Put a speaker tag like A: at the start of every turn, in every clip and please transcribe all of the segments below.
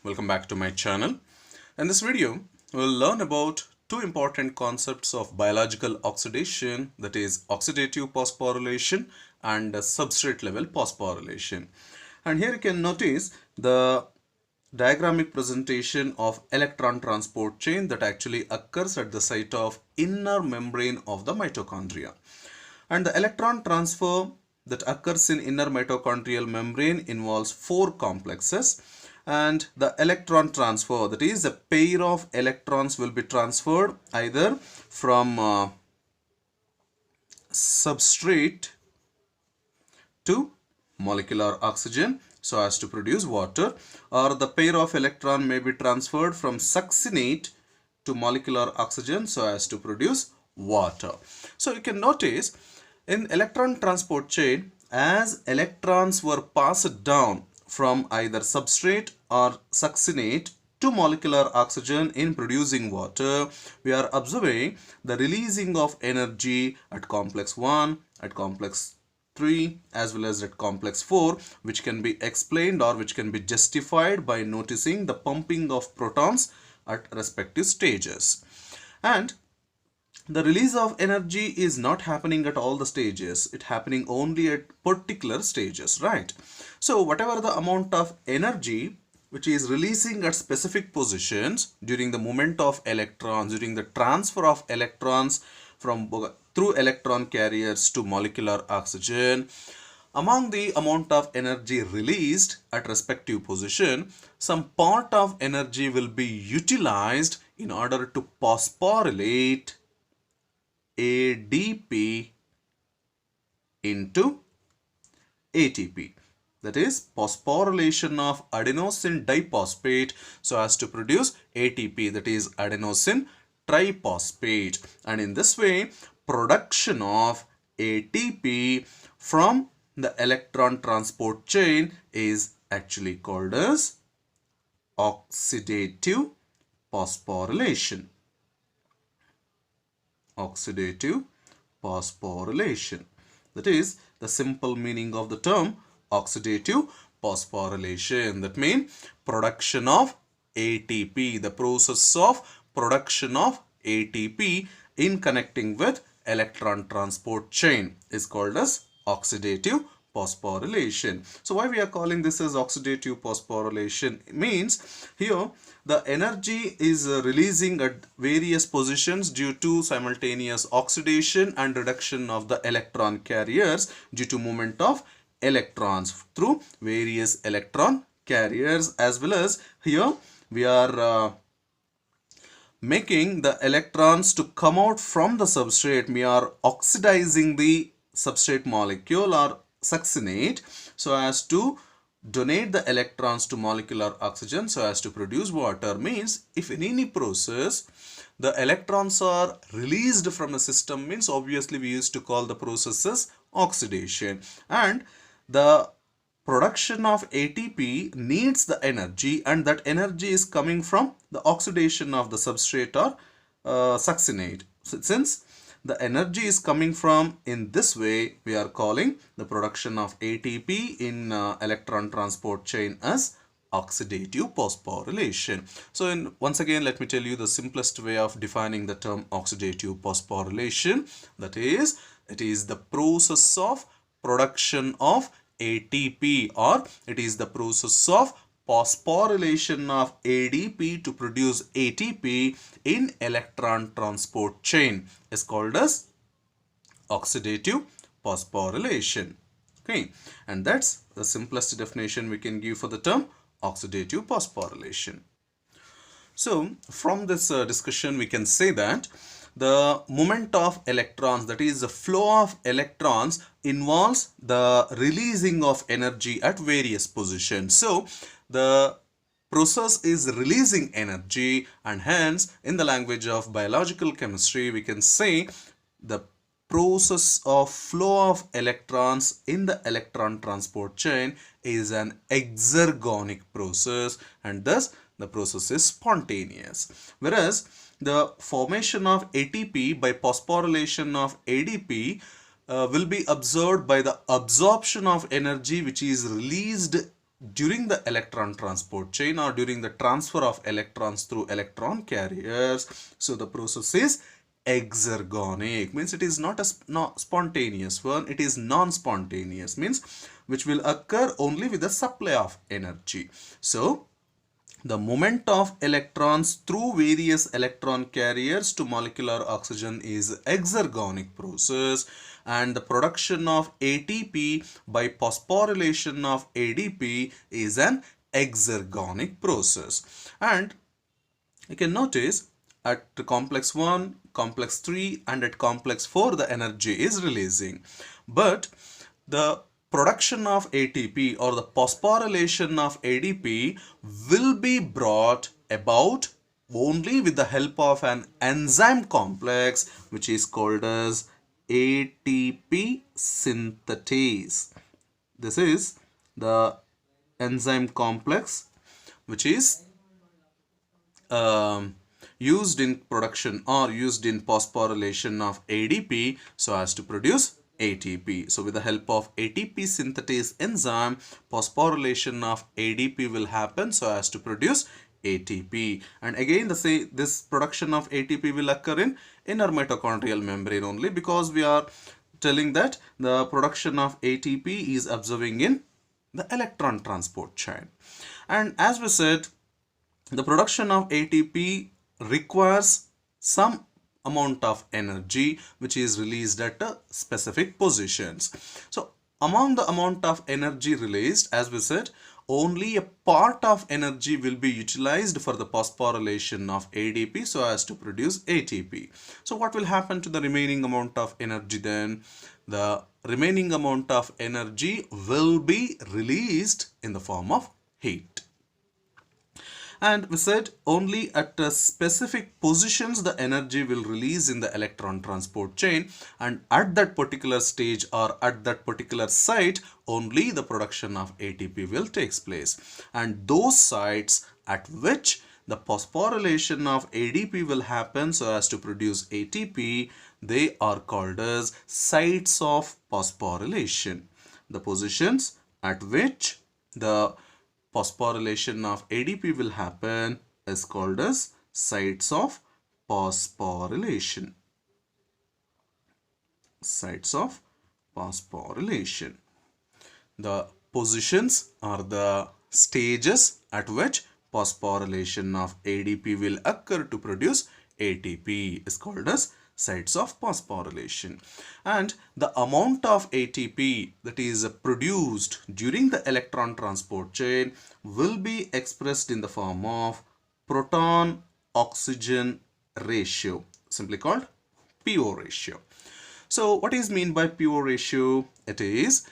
A: welcome back to my channel. In this video, we'll learn about two important concepts of biological oxidation, that is oxidative phosphorylation and substrate level phosphorylation. And here you can notice the diagrammic presentation of electron transport chain that actually occurs at the site of inner membrane of the mitochondria. And the electron transfer that occurs in inner mitochondrial membrane involves four complexes, and the electron transfer, that is a pair of electrons will be transferred either from substrate to molecular oxygen so as to produce water, or the pair of electron may be transferred from succinate to molecular oxygen so as to produce water. So you can notice in electron transport chain, as electrons were passed down from either substrate or succinate to molecular oxygen in producing water, we are observing the releasing of energy at complex 1, at complex 3 as well as at complex 4, which can be explained or which can be justified by noticing the pumping of protons at respective stages. And the release of energy is not happening at all the stages. It's happening only at particular stages, right? So whatever the amount of energy which is releasing at specific positions during the movement of electrons, during the transfer of electrons from through electron carriers to molecular oxygen, among the amount of energy released at respective position, some part of energy will be utilized in order to phosphorylate ADP into ATP, that is phosphorylation of adenosine diphosphate so as to produce ATP, that is adenosine triphosphate. And in this way, production of ATP from the electron transport chain is actually called as oxidative phosphorylation. Oxidative phosphorylation. That is the simple meaning of the term oxidative phosphorylation. That means production of ATP, the process of production of ATP in connecting with electron transport chain is called as oxidative phosphorylation. So why we are calling this as oxidative phosphorylation? It means here the energy is releasing at various positions due to simultaneous oxidation and reduction of the electron carriers due to movement of electrons through various electron carriers, as well as here we are making the electrons to come out from the substrate. We are oxidizing the substrate molecule or succinate so as to donate the electrons to molecular oxygen so as to produce water. Means if in any process the electrons are released from a system, means obviously we used to call the process as oxidation, and the production of ATP needs the energy, and that energy is coming from the oxidation of the substrate or succinate. So since the energy is coming from in this way, we are calling the production of ATP in electron transport chain as oxidative phosphorylation. So once again, let me tell you the simplest way of defining the term oxidative phosphorylation. That is, it is the process of production of ATP, or it is the process of phosphorylation of ADP to produce ATP in electron transport chain is called as oxidative phosphorylation. Okay, and that's the simplest definition we can give for the term oxidative phosphorylation. So from this discussion, we can say that the movement of electrons, that is the flow of electrons, involves the releasing of energy at various positions. So the process is releasing energy, and hence in the language of biological chemistry we can say the process of flow of electrons in the electron transport chain is an exergonic process, and thus the process is spontaneous. Whereas the formation of ATP by phosphorylation of ADP will be observed by the absorption of energy which is released during the electron transport chain or during the transfer of electrons through electron carriers. So the process is exergonic, means it is not a spontaneous one, it is non-spontaneous, means which will occur only with the supply of energy. So the movement of electrons through various electron carriers to molecular oxygen is exergonic process, and the production of ATP by phosphorylation of ADP is an exergonic process. And you can notice at complex 1, complex 3 and at complex 4 the energy is releasing. But the production of ATP or the phosphorylation of ADP will be brought about only with the help of an enzyme complex which is called as ATP synthetase. This is the enzyme complex which is used in production or used in phosphorylation of ADP so as to produce ATP. So with the help of ATP synthetase enzyme, phosphorylation of ADP will happen so as to produce ATP. And again this production of ATP will occur in inner mitochondrial membrane only, because we are telling that the production of ATP is observing in the electron transport chain. And as we said, the production of ATP requires some amount of energy which is released at specific positions. So among the amount of energy released, as we said, only a part of energy will be utilized for the phosphorylation of ADP so as to produce ATP. So what will happen to the remaining amount of energy then? The remaining amount of energy will be released in the form of heat. And we said only at specific positions the energy will release in the electron transport chain, and at that particular stage or at that particular site only the production of ATP will take place. And those sites at which the phosphorylation of ADP will happen so as to produce ATP, they are called as sites of phosphorylation. The positions at which the phosphorylation of ADP will happen is called as sites of phosphorylation. Sites of phosphorylation. The positions are the stages at which phosphorylation of ADP will occur to produce ATP is called as sites of phosphorylation. And the amount of ATP that is produced during the electron transport chain will be expressed in the form of proton oxygen ratio, simply called PO ratio. So what is meant by PO ratio? It is,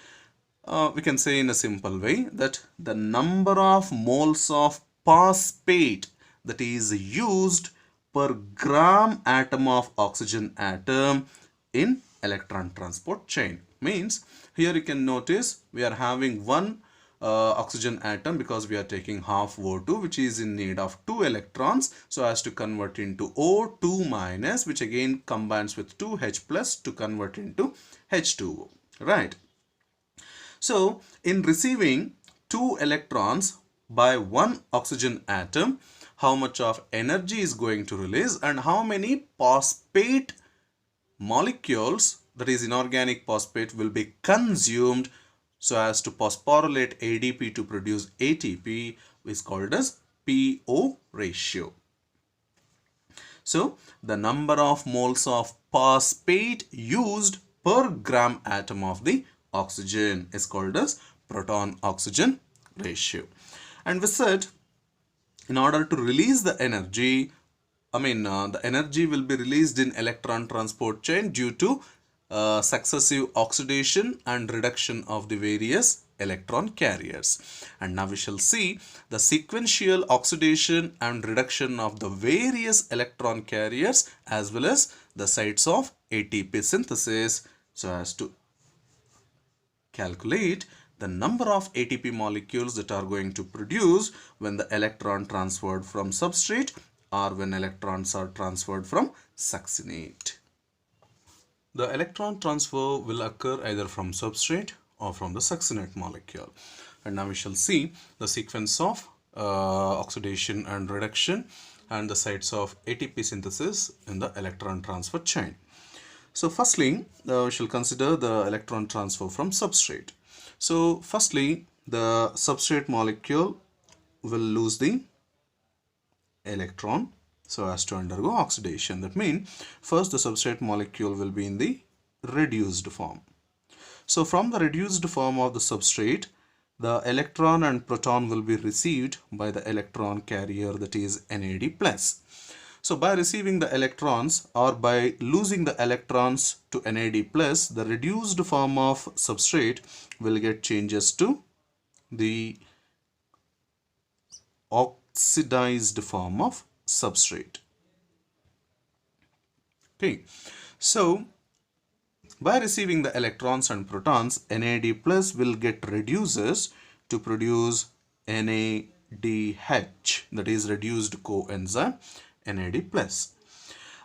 A: we can say in a simple way, that the number of moles of phosphate that is used per gram atom of oxygen atom in electron transport chain. Means here you can notice we are having one oxygen atom because we are taking half O2 which is in need of 2 electrons so as to convert into O2 minus, which again combines with 2H plus to convert into H2O, right? So in receiving 2 electrons by one oxygen atom, how much of energy is going to release and how many phosphate molecules, that is inorganic phosphate, will be consumed so as to phosphorylate ADP to produce ATP is called as PO ratio. So the number of moles of phosphate used per gram atom of the oxygen is called as proton oxygen ratio. And we said in order to release the energy, the energy will be released in electron transport chain due to successive oxidation and reduction of the various electron carriers. And now we shall see the sequential oxidation and reduction of the various electron carriers as well as the sites of ATP synthesis so as to calculate the number of ATP molecules that are going to produce when the electron transferred from substrate or when electrons are transferred from succinate. The electron transfer will occur either from substrate or from the succinate molecule. and now we shall see the sequence of oxidation and reduction and the sites of ATP synthesis in the electron transfer chain. So firstly, we shall consider the electron transfer from substrate. So firstly, the substrate molecule will lose the electron so as to undergo oxidation. That means first the substrate molecule will be in the reduced form. So from the reduced form of the substrate, the electron and proton will be received by the electron carrier, that is NAD+. So by receiving the electrons or by losing the electrons to NAD+, the reduced form of substrate will get changes to the oxidized form of substrate. Okay, so by receiving the electrons and protons, NAD+ will get reduces to produce NADH, that is reduced coenzyme NAD+.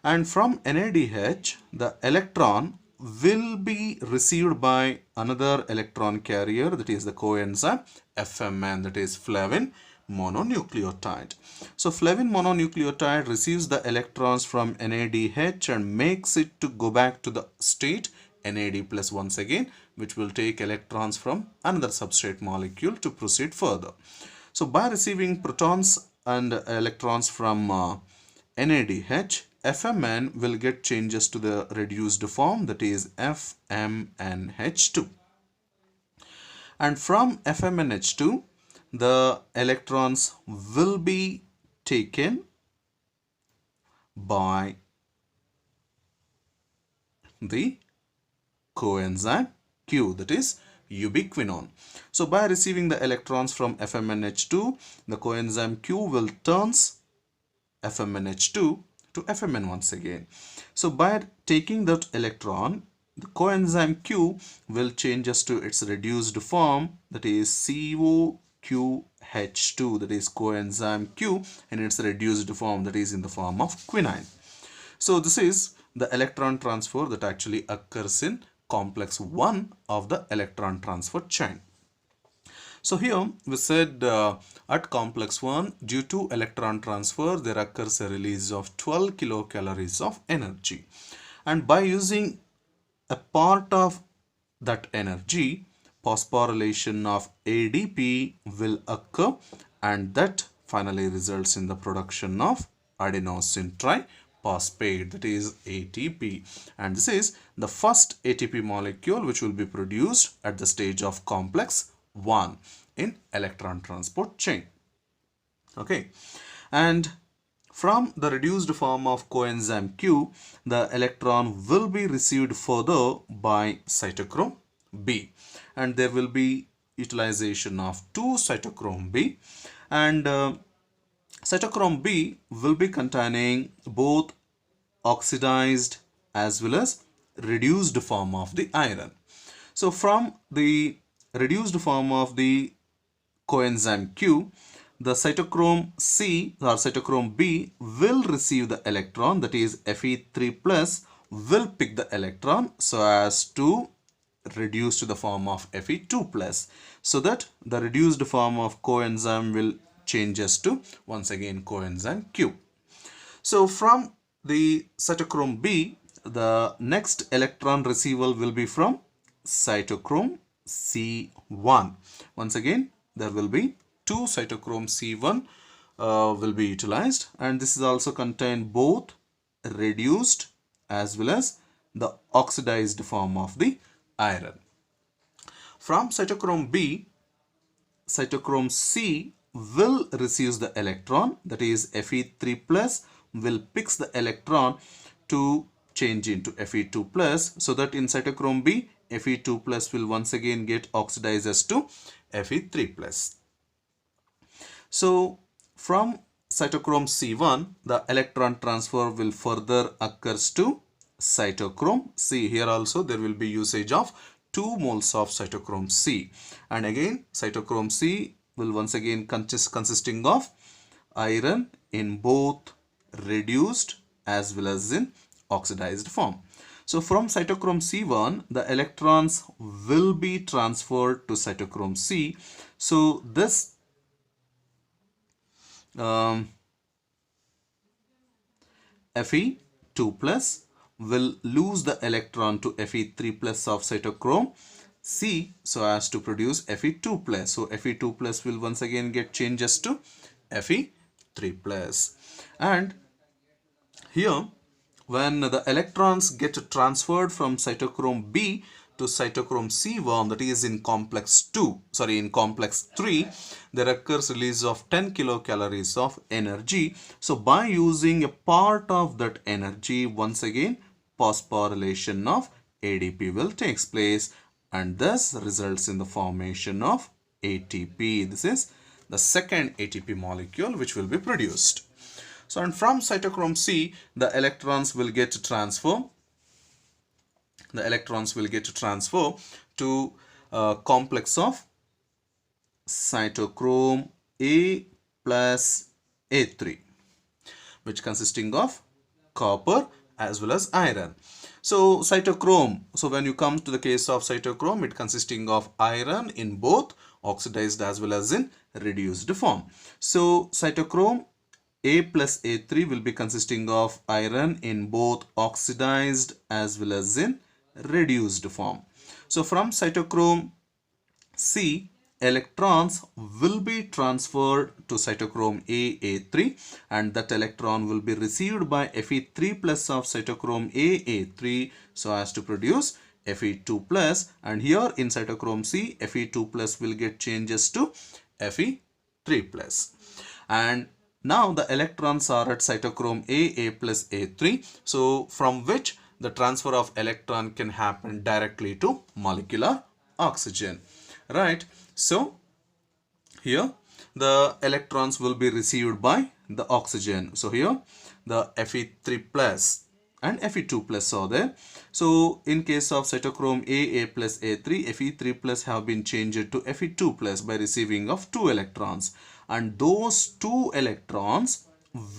A: And from NADH, the electron will be received by another electron carrier, that is the coenzyme FMN, that is flavin mononucleotide. So flavin mononucleotide receives the electrons from NADH and makes it to go back to the state NAD+ once again, which will take electrons from another substrate molecule to proceed further. So by receiving protons and electrons from NADH, FMN will get changes to the reduced form, that is FMNH2. And from FMNH2, the electrons will be taken by the coenzyme Q, that is ubiquinone. So by receiving the electrons from FMNH2, the coenzyme Q will turns FMNH2 to FMN once again. So by taking that electron, the coenzyme Q will changes to its reduced form, that is COQH2, that is coenzyme Q in its reduced form, that is in the form of quinine. So this is the electron transfer that actually occurs in complex 1 of the electron transfer chain. So here we said at complex 1, due to electron transfer, there occurs a release of 12 kilocalories of energy. And by using a part of that energy, phosphorylation of ADP will occur, and that finally results in the production of adenosine triphosphate, that is ATP. And this is the first ATP molecule which will be produced at the stage of complex 1 in electron transport chain. Okay, and from the reduced form of coenzyme Q, the electron will be received further by cytochrome B, and there will be utilization of 2 cytochrome B, and cytochrome B will be containing both oxidized as well as reduced form of the iron. So from the reduced form of the coenzyme Q, the cytochrome C or cytochrome B will receive the electron, that is Fe3 plus will pick the electron so as to reduce to the form of Fe2 plus, so that the reduced form of coenzyme will changes to once again coenzyme Q. So from the cytochrome B, the next electron receival will be from cytochrome C1. Once again, there will be 2 cytochrome C1 will be utilized, and this is also contain both reduced as well as the oxidized form of the iron. From cytochrome B, cytochrome C will receive the electron, that is Fe3 plus will picks the electron to change into Fe2 plus, so that in cytochrome B, Fe2 plus will once again get oxidized as to Fe3 plus. So from cytochrome C1, the electron transfer will further occurs to cytochrome C. Here also there will be usage of 2 moles of cytochrome C, and again cytochrome C will once again consisting of iron in both reduced as well as in oxidized form. So from cytochrome C1, the electrons will be transferred to cytochrome C. So this Fe2 plus will lose the electron to Fe3 plus of cytochrome C so as to produce Fe2 plus. So Fe2 plus will once again get changes to Fe3 plus. And here, when the electrons get transferred from cytochrome B to cytochrome C1, that is in complex 3, there occurs release of 10 kilocalories of energy. So by using a part of that energy, once again phosphorylation of ADP will take place, and thus results in the formation of ATP. This is the second ATP molecule which will be produced. So, and from cytochrome C, the electrons will get transfer. The electrons will get transfer to a complex of cytochrome A plus A3, which consisting of copper as well as iron. So cytochrome, so when you come to the case of cytochrome, it consisting of iron in both oxidized as well as in reduced form. So cytochrome A plus A3 will be consisting of iron in both oxidized as well as in reduced form. So from cytochrome C, electrons will be transferred to cytochrome A3, and that electron will be received by Fe3 plus of cytochrome A3 so as to produce Fe2 plus, and here in cytochrome C, Fe2 plus will get changes to Fe3 plus. And now the electrons are at cytochrome A plus A3, so from which the transfer of electron can happen directly to molecular oxygen, right? So here the electrons will be received by the oxygen. So here the Fe3 plus and Fe2 plus are there. So in case of cytochrome A plus A3, Fe3 plus have been changed to Fe2 plus by receiving of 2 electrons, and those 2 electrons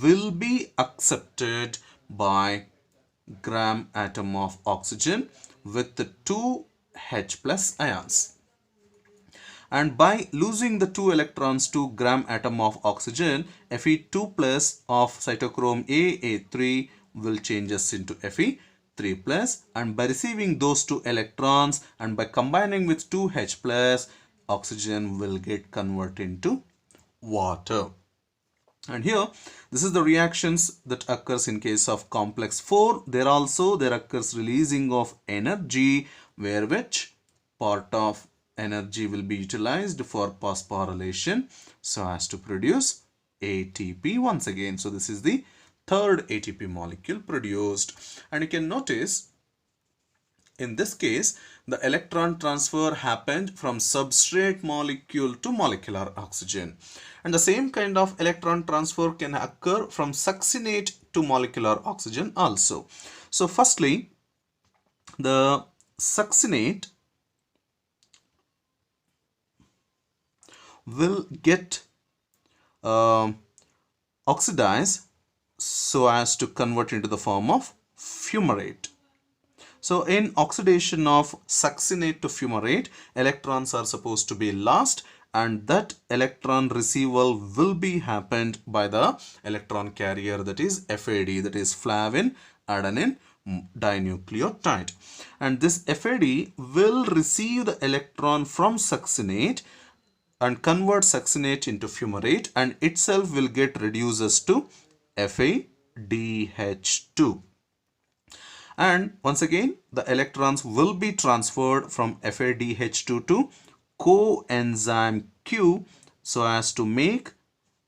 A: will be accepted by gram atom of oxygen with the 2 H plus ions. And by losing the 2 electrons to gram atom of oxygen, Fe2 plus of cytochrome A3 will changes into Fe3 plus, and by receiving those 2 electrons and by combining with 2 H plus, oxygen will get converted into water. And here this is the reactions that occurs in case of complex 4. There occurs releasing of energy, where which part of energy will be utilized for phosphorylation so as to produce ATP once again. So this is the third ATP molecule produced, and you can notice in this case the electron transfer happened from substrate molecule to molecular oxygen, and the same kind of electron transfer can occur from succinate to molecular oxygen also. So firstly, the succinate will get oxidized so as to convert into the form of fumarate. So in oxidation of succinate to fumarate, electrons are supposed to be lost, and that electron receival will be happened by the electron carrier, that is FAD, that is flavin adenine dinucleotide. And this FAD will receive the electron from succinate and convert succinate into fumarate, and itself will get reduces to FADH2. And once again the electrons will be transferred from FADH2 to coenzyme Q so as to make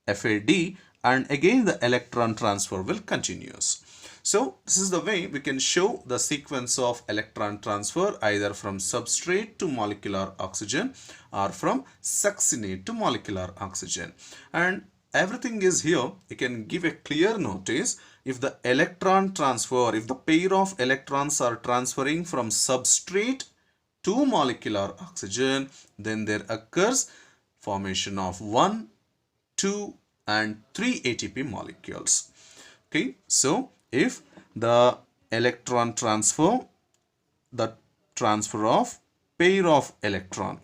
A: FAD, and again the electron transfer will continues. So this is the way we can show the sequence of electron transfer either from substrate to molecular oxygen or from succinate to molecular oxygen. And everything is here. You can give a clear notice. If the electron transfer, if the pair of electrons are transferring from substrate to molecular oxygen, then there occurs formation of 1, 2 and 3 ATP molecules. Okay, so if the electron transfer the transfer of pair of electron.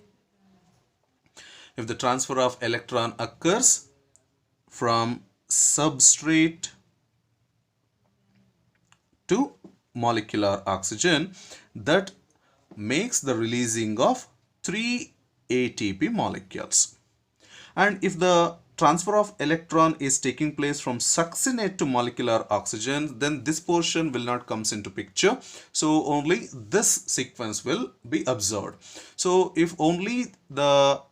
A: If the transfer of electron occurs from substrate to molecular oxygen, that makes the releasing of 3 ATP molecules. And if the transfer of electron is taking place from succinate to molecular oxygen, then this portion will not comes into picture. So only this sequence will be observed. So if only the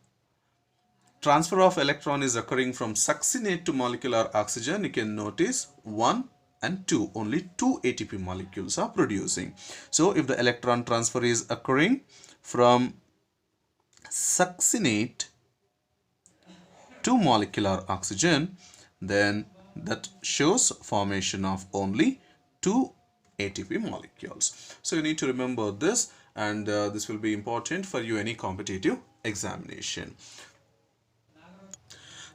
A: transfer of electron is occurring from succinate to molecular oxygen, you can notice 1 and 2, only 2 ATP molecules are producing. So if the electron transfer is occurring from succinate to molecular oxygen, then that shows formation of only 2 ATP molecules. So you need to remember this, and this will be important for you any competitive examination.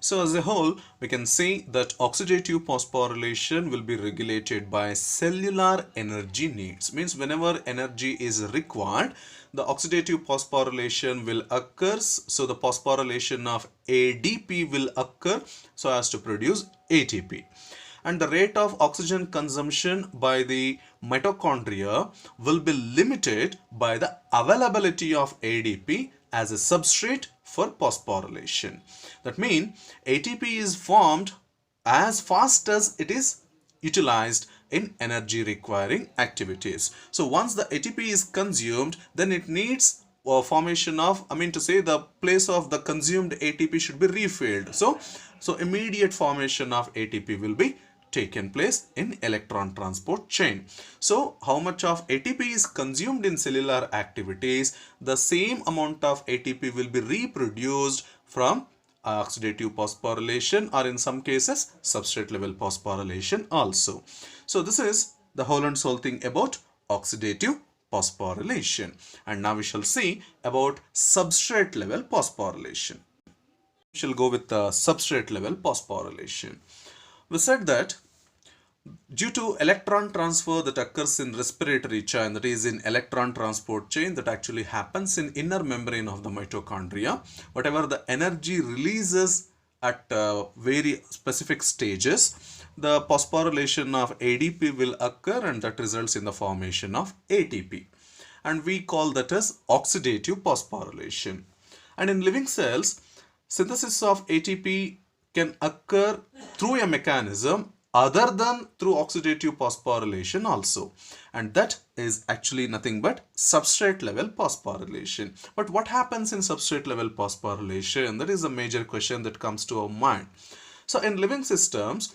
A: So as a whole, we can see that oxidative phosphorylation will be regulated by cellular energy needs. Means whenever energy is required, the oxidative phosphorylation will occur. So the phosphorylation of ADP will occur so as to produce ATP. And the rate of oxygen consumption by the mitochondria will be limited by the availability of ADP as a substrate for phosphorylation. That means ATP is formed as fast as it is utilized in energy requiring activities. So once the ATP is consumed, then it needs formation of, the place of the consumed ATP should be refilled. So immediate formation of ATP will be taken place in electron transport chain. So how much of ATP is consumed in cellular activities, the same amount of ATP will be reproduced from oxidative phosphorylation, or in some cases substrate level phosphorylation also. So this is the whole and sole thing about oxidative phosphorylation. And now we shall see about substrate level phosphorylation. We shall go with the substrate level phosphorylation. We said that due to electron transfer that occurs in respiratory chain, that is in electron transport chain, that actually happens in inner membrane of the mitochondria, whatever the energy releases at very specific stages, the phosphorylation of ADP will occur, and that results in the formation of ATP. And we call that as oxidative phosphorylation. And in living cells, synthesis of ATP can occur through a mechanism other than through oxidative phosphorylation also, and that is actually nothing but substrate level phosphorylation. But what happens in substrate level phosphorylation? That is a major question that comes to our mind. So in living systems,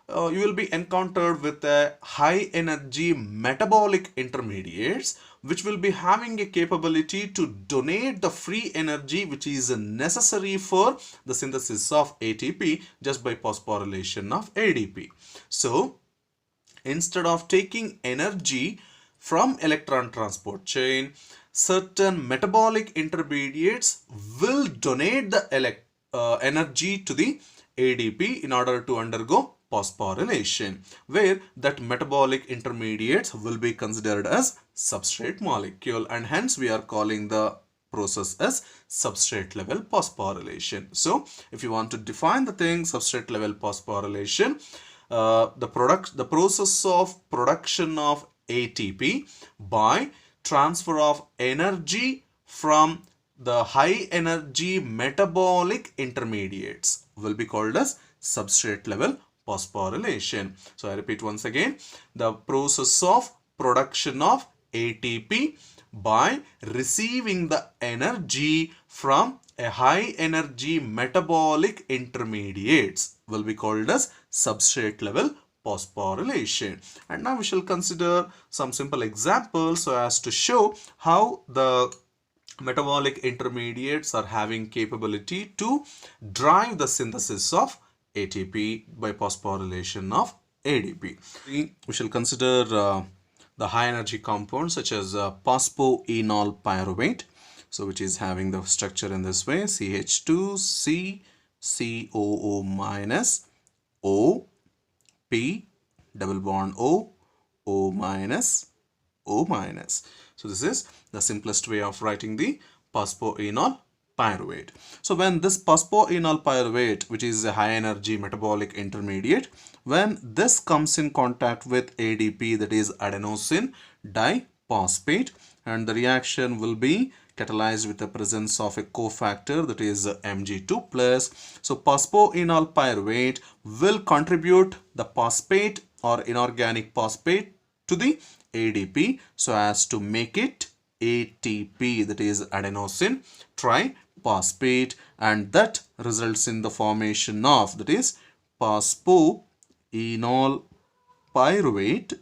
A: you will be encountered with a high energy metabolic intermediates which will be having a capability to donate the free energy which is necessary for the synthesis of ATP just by phosphorylation of ADP. So instead of taking energy from electron transport chain, certain metabolic intermediates will donate the energy to the ADP in order to undergo phosphorylation, where that metabolic intermediates will be considered as substrate molecule, and hence we are calling the process as substrate level phosphorylation. So if you want to define the thing, substrate level phosphorylation, the process of production of ATP by transfer of energy from the high energy metabolic intermediates will be called as substrate level phosphorylation. So I repeat once again, the process of production of ATP by receiving the energy from a high energy metabolic intermediates will be called as substrate level phosphorylation. And now we shall consider some simple examples so as to show how the metabolic intermediates are having capability to drive the synthesis of ATP by phosphorylation of ADP. We shall consider the high energy compounds such as phosphoenol pyruvate, so which is having the structure in this way: CH2, COO minus, O, P, double bond O, O minus, O minus. So this is the simplest way of writing the phosphoenol pyruvate. So when this phosphoenol pyruvate, which is a high energy metabolic intermediate, when this comes in contact with ADP, that is adenosine diphosphate, and the reaction will be catalyzed with the presence of a cofactor, that is Mg2 plus. So phosphoenol pyruvate will contribute the phosphate or inorganic phosphate to the ADP so as to make it ATP, that is adenosine triphosphate, and that results in the formation of, that is phosphoenol pyruvate.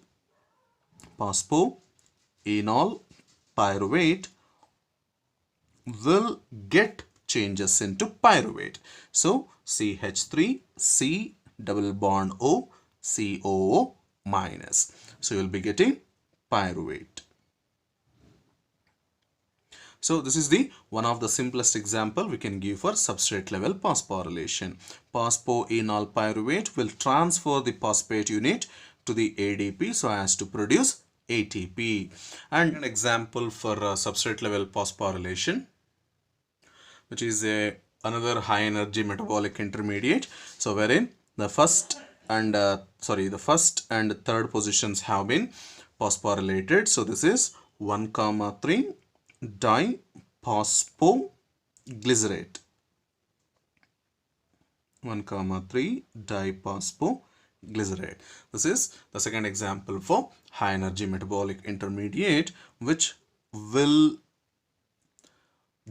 A: Phosphoenol pyruvate will get changes into pyruvate. So CH3, C double bond O, COO minus. So you'll be getting pyruvate. So this is the one of the simplest example we can give for substrate level phosphorylation. Phosphoenol pyruvate will transfer the phosphate unit to the ADP so as to produce ATP. And an example for substrate level phosphorylation, which is another high energy metabolic intermediate. So wherein the first and third positions have been phosphorylated. So this is 1,3 diphosphoglycerate. 1,3 diphosphoglycerate. This is the second example for high energy metabolic intermediate, which will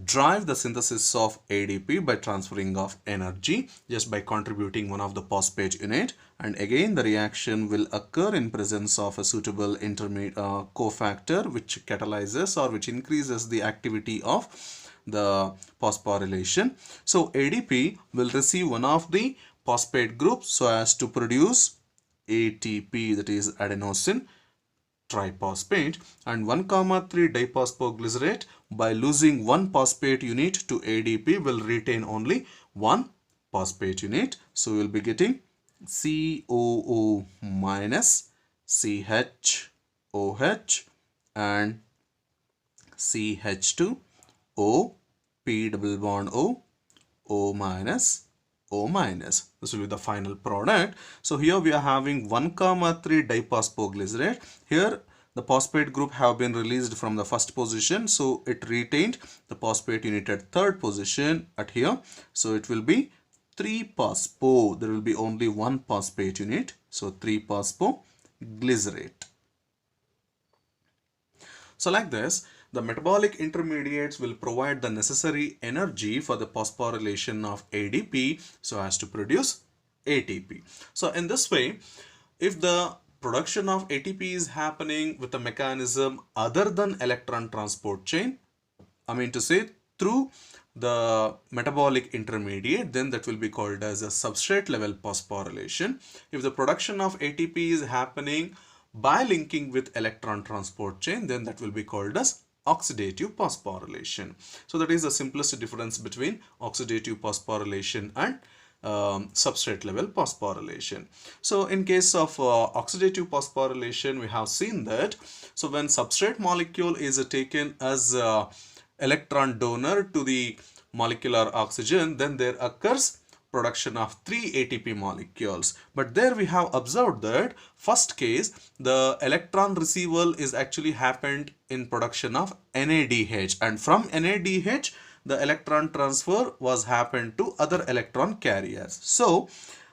A: drive the synthesis of ADP by transferring of energy just by contributing one of the phosphate unit, and again the reaction will occur in presence of a suitable intermediate cofactor which catalyzes or which increases the activity of the phosphorylation. So ADP will receive one of the phosphate groups so as to produce ATP, that is adenosine triphosphate, and 1,3 diphosphoglycerate, by losing one phosphate unit to ADP, will retain only one phosphate unit. So we will be getting COO minus, CHOH, and CH2O, P double bond O, O minus, O minus. This will be the final product. So here we are having 1,3 diphosphoglycerate. Here the phosphate group have been released from the first position, so it retained the phosphate unit at third position at here. So it will be 3-phospho. There will be only one phosphate unit, so 3-phosphoglycerate. So like this, the metabolic intermediates will provide the necessary energy for the phosphorylation of ADP so as to produce ATP. So in this way, if the production of ATP is happening with a mechanism other than electron transport chain, I mean to say through the metabolic intermediate, then that will be called as a substrate level phosphorylation. If the production of ATP is happening by linking with electron transport chain, then that will be called as oxidative phosphorylation. So that is the simplest difference between oxidative phosphorylation and substrate level phosphorylation. So in case of oxidative phosphorylation, we have seen that, so when substrate molecule is taken as electron donor to the molecular oxygen, then there occurs production of 3 ATP molecules. But there we have observed that first case, the electron receival is actually happened in production of NADH, and from NADH the electron transfer was happened to other electron carriers. So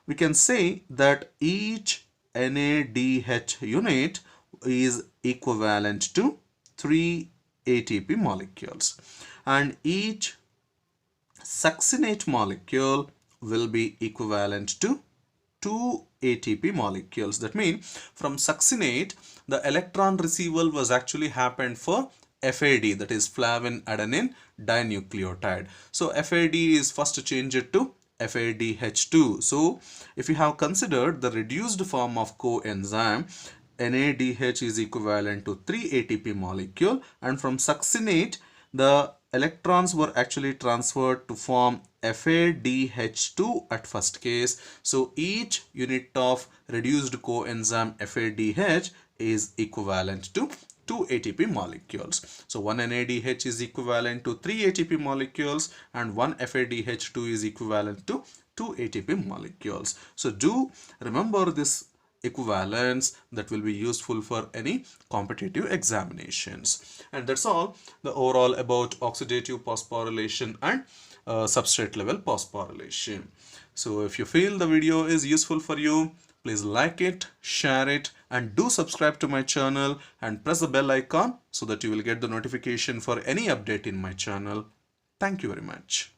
A: we can say that each NADH unit is equivalent to 3 ATP molecules, and each succinate molecule will be equivalent to 2 ATP molecules. That means from succinate, the electron receival was actually happened for FAD, that is flavin adenine dinucleotide. So FAD is first changed to FADH2. So if you have considered the reduced form of coenzyme, NADH is equivalent to 3 ATP molecule, and from succinate the electrons were actually transferred to form FADH2 at first case. So each unit of reduced coenzyme FADH is equivalent to 2 ATP molecules. So 1 NADH is equivalent to 3 ATP molecules and 1 FADH2 is equivalent to 2 ATP molecules. So do remember this equivalence that will be useful for any competitive examinations. And that's all the overall about oxidative phosphorylation and substrate level phosphorylation. So if you feel the video is useful for you, please like it, share it, and do subscribe to my channel and press the bell icon so that you will get the notification for any update in my channel. Thank you very much.